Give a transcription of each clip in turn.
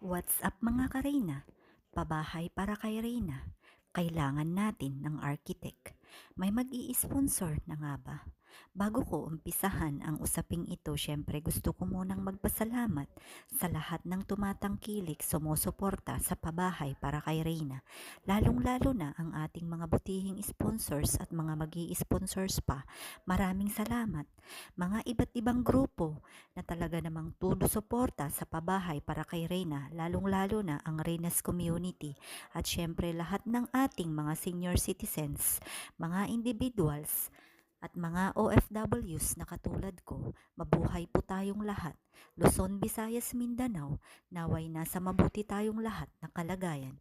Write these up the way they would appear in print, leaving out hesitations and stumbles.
What's up mga ka-Reyna? Pabahay para kay Reyna. Kailangan natin ng architect. May mag-i-sponsor na nga ba? Bago ko umpisahan ang usaping ito, syempre gusto ko munang magpasalamat sa lahat ng tumatangkilik sumusuporta sa pabahay para kay Reyna. Lalong-lalo na ang ating mga butihing sponsors at mga mag-i-sponsors pa. Maraming salamat. Mga iba't ibang grupo na talaga namang todo suporta sa pabahay para kay Reyna, lalong-lalo na ang Reyna's community at syempre lahat ng ating mga senior citizens, mga individuals at mga OFWs na katulad ko. Mabuhay po tayong lahat. Luzon, Visayas, Mindanao, naway nasa mabuti tayong lahat na kalagayan.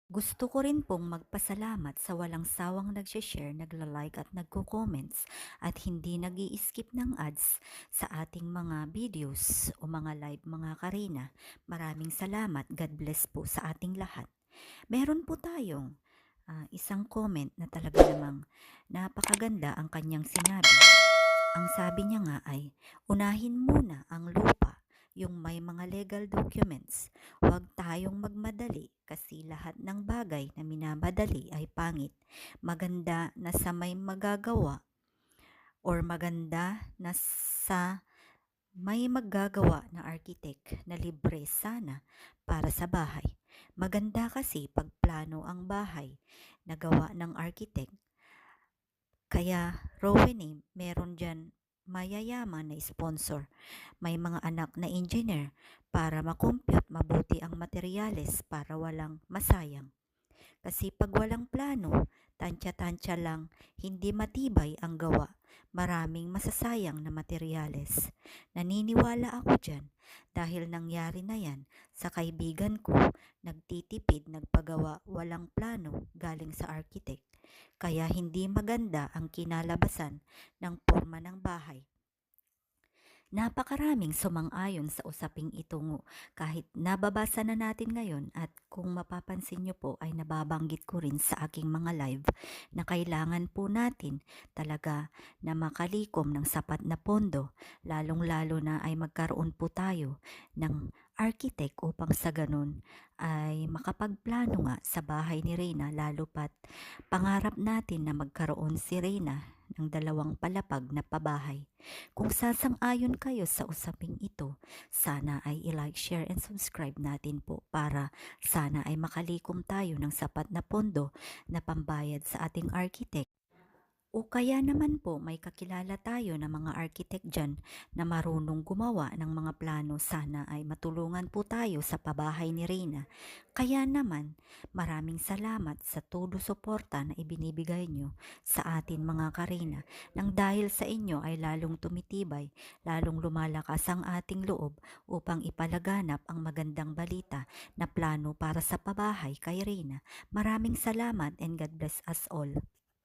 Gusto ko rin pong magpasalamat sa walang sawang nagsishare, nagla-like at nagko-comments at hindi nag-i-skip ng ads sa ating mga videos o mga live mga Karina. Maraming salamat. God bless po sa ating lahat. Meron po tayong isang comment na talaga namang napakaganda ang kanyang sinabi. Ang sabi niya nga ay, unahin muna ang lupa, yung may mga legal documents. Huwag tayong magmadali kasi lahat ng bagay na minamadali ay pangit. Maganda na sa may magagawa or maganda na sa may maggagawa na architect na libre sana para sa bahay. Maganda kasi pag plano ang bahay na gawa ng architect. Kaya Rowename, meron dyan mayayaman na sponsor. May mga anak na engineer para makompute mabuti ang materyales para walang masayang. Kasi pag walang plano, tansya-tansya lang, hindi matibay ang gawa. Maraming masasayang na materyales. Naniniwala ako dyan dahil nangyari na yan sa kaibigan ko, nagtitipid, nagpagawa, walang plano galing sa architect. Kaya hindi maganda ang kinalabasan ng porma ng bahay. Napakaraming sumang-ayon sa usaping ito kahit nababasa na natin ngayon at kung mapapansin nyo po ay nababanggit ko rin sa aking mga live na kailangan po natin talaga na makalikom ng sapat na pondo, lalong-lalo na ay magkaroon po tayo ng architect upang sa ganun ay makapagplano nga sa bahay ni Reyna, lalo pat pangarap natin na magkaroon si Reyna ng 2 palapag na pabahay. Kung sasang-ayon kayo sa usaping ito, sana ay i-like, share, and subscribe natin po para sana ay makalikom tayo ng sapat na pondo na pambayad sa ating architect. O kaya naman po may kakilala tayo na mga architect dyan na marunong gumawa ng mga plano, sana ay matulungan po tayo sa pabahay ni Reyna. Kaya naman maraming salamat sa todo suporta na ibinibigay nyo sa atin mga Karina, nang dahil sa inyo ay lalong tumitibay, lalong lumalakas ang ating loob upang ipalaganap ang magandang balita na plano para sa pabahay kay Reyna. Maraming salamat and God bless us all.